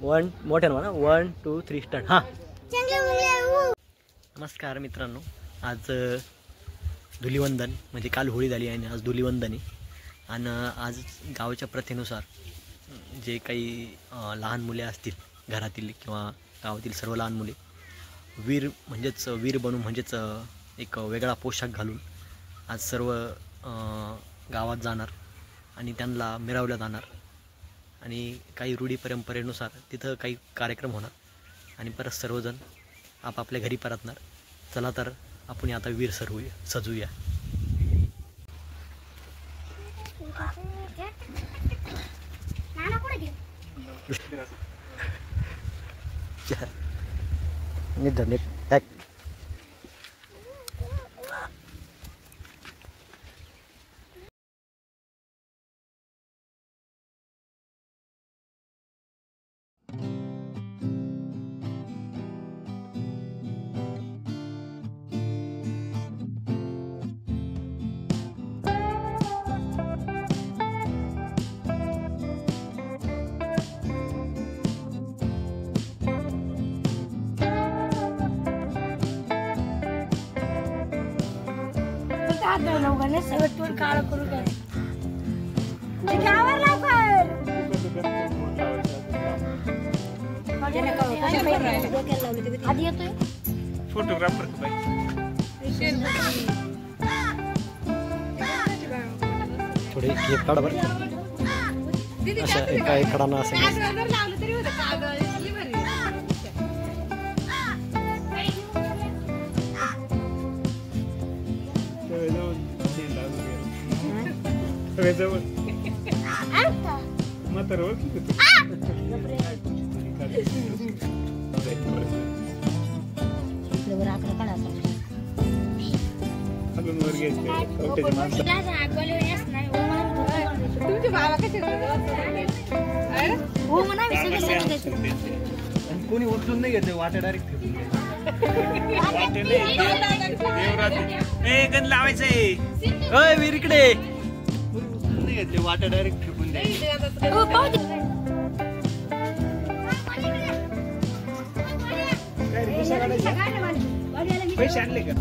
One मोठ्यानं म्हणा 1 2 3 start. हां नमस्कार मित्रांनो, आज धुलिवंदन म्हणजे काल होळी झाली आणि आज धुलिवंदन आहे. आणि आज गावाच्या प्रथेनुसार जे काही लहान मुले असतील घरातील किंवा गावातील सर्व लहान मुले वीर बनू म्हणजेच एक वेगळा पोशाख घालून आज सर्व गावात जाणार आणि त्यांना मिरवलं जाणार आणि काही रूढी परंपरेनुसार तिथं काही कार्यक्रम होणार आणि परत सर्वजण आपापल्या घरी परतणार. चला तर आपण आता वीर सजूया. काळ करू आधी येतोय फोटोग्राफर थोडे केक काढा बरं. असं एका एकाडानं असं कोणी उचलून नाही घेते वाटे डायरेक्ट गण लावायचंय. वीर इकडे उचलून नाही घेतले वाटे डायरेक्ट फेकून पैसे आणले का?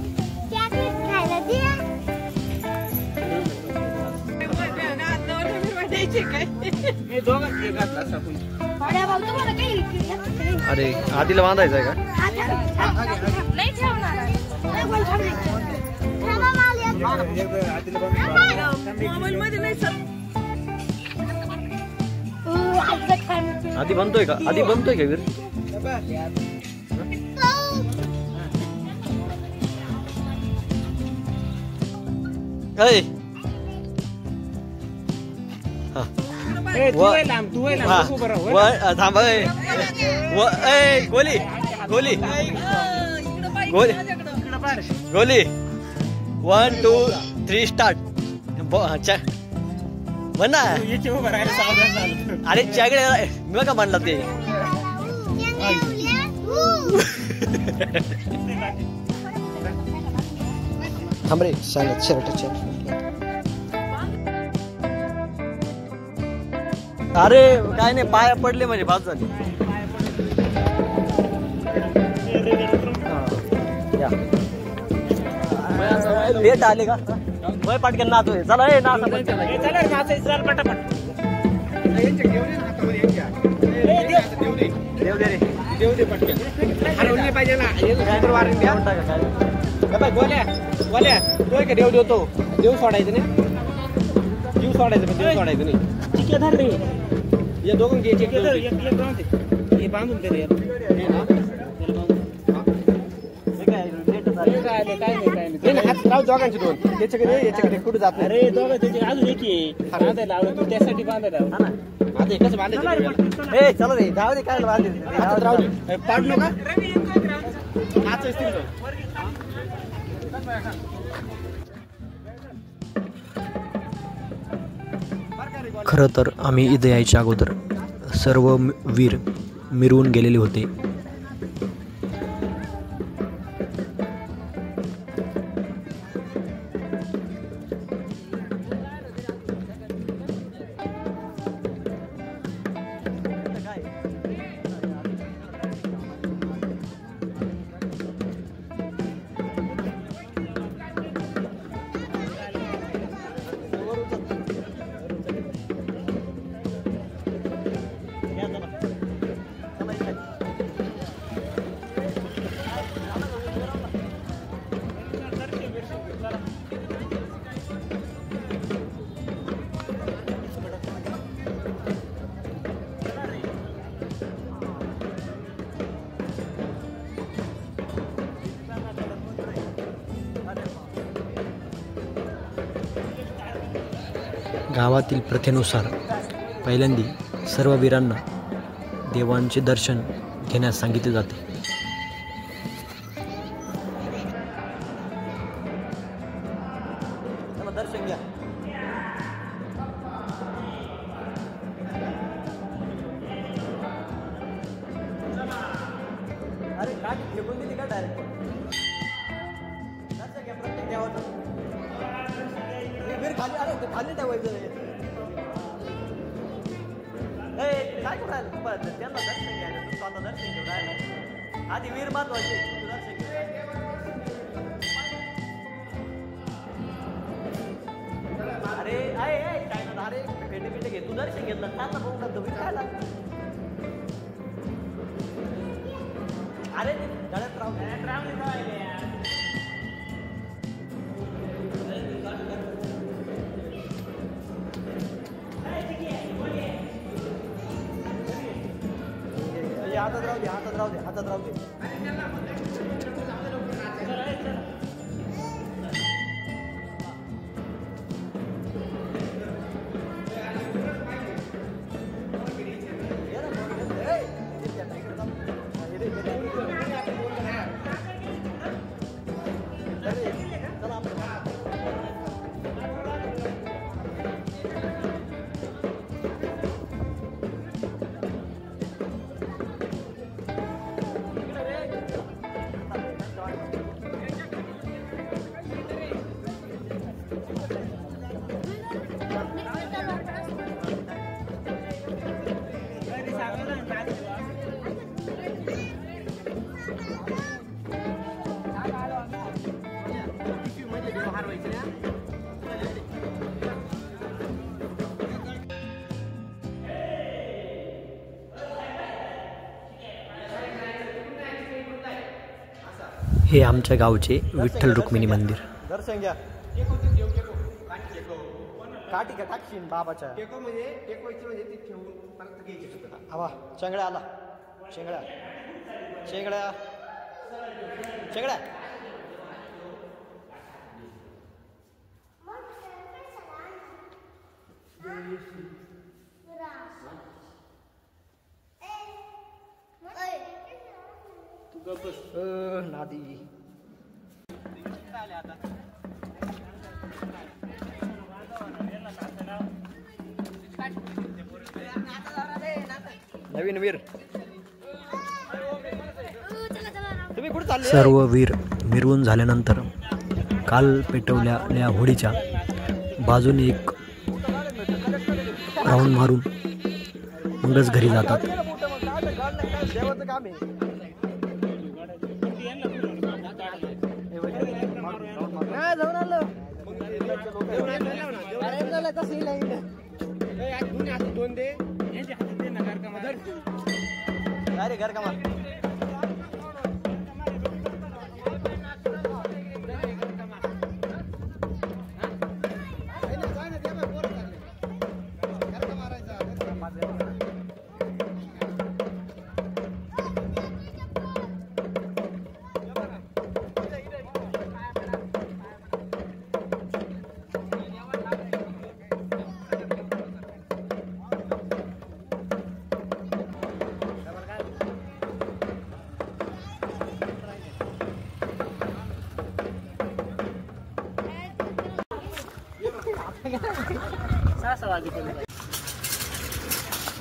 अरे आधीला बांधायचं आहे का? आधी बनतोय का? आधी बनतोय का वीर? थांब गोली गोली गोली 1 2 3 स्टार्ट. म्हण ना. अरे च्याकडे मी का म्हणला ते थांब रे. शर्ट अरे काय नाही, पाया पडले म्हणजे बाद झाली. लेट आले का? वय पाटक्यान नाचतोय. चला हे नाच पटापट. देव दे रे देव दे पटकन. हरवले पाहिजे ना. गोल्या तो का देव देवतो. देव सोडायचं नाही. जीव सोडायचं पण देव सोडायचं नाही. चिके धर रे. या दोघं घे. चिके धर. हे बांधून दे रे. काय हात लाव दोघांचे दोन. याच्याकडे कुठे जात नाही. अरे दोघं त्याचे अजून एक बांधायला लावलं तू त्यासाठी बांधायला ना. आता एकच बांधायचं. हे चला रे गाव दे. काय बांधायचं पाडलो का? नाच असतील. खरं तर आम्ही इथे यायच्या अगोदर सर्व वीर मिरवून गेलेले होते. गावातील प्रथेनुसार पहिल्यांदा सर्व वीरांना देवांचे दर्शन घेण्यास सांगितले जाते. दर्शन घ्या. अरे काठी फेकून दिली का डायरेक्ट? दर्शन घ्या प्रत्येक देवाचं. खाली अरे खाली ठेवायचं काय करायला त्यांना दर्शन घ्यायला तू स्वतः दर्शन घेऊन राहिला. आधी वीर महत्वाचे तू दर्शन घे. अरे आहे काय ना अरे पेटे पेटे घे तू दर्शन घेतलं आता बघू का तुम्ही खायला. अरे गळ्यात राहून हातात राहू दे. हे आमच्या गावचे विठ्ठल रुक्मिणी मंदिर. दर्शन घ्या. काठी का टाकशील बाबाच्या हवा. शेंगड्या आला. शेंगड्या शेंगड्या शेंगड्या नादी नवीन वीर तुम्ही कुठे चालले. सर्व वीर मिरवून झाल्यानंतर काल पेटवलेल्या होडीच्या बाजूने एक राऊंड मारून मगच घरी जातात. अरे घर का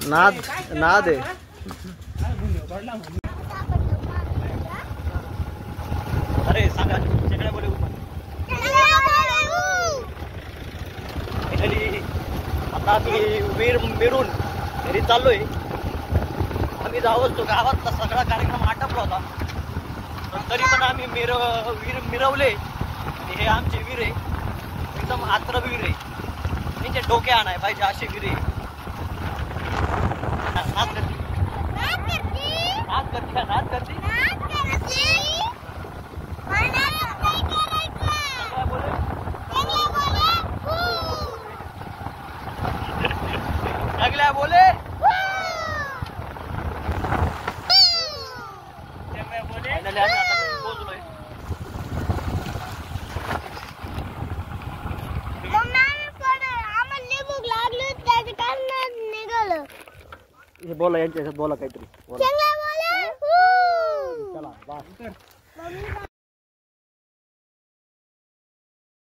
नाद नाद आहे. अरे सांगा शेकडा बोले आता आम्ही वीर मिरून घरी चाललोय. आम्ही जावं तो गावातला सगळा कार्यक्रम आटपला होता पण तरी पण आम्ही वीर मिरवले. हे आमचे वीर आहे एकदम आत्र वीर आहे. त्यांचे डोके आणाय पाहिजे असे वीर आहे. नाद करते अगल्या बोले पोहोचलोय. आम्हाला भूक हे बोला यांच्या ह्याच्यात बोला काहीतरी बोला. चांगला बोला. चला बस.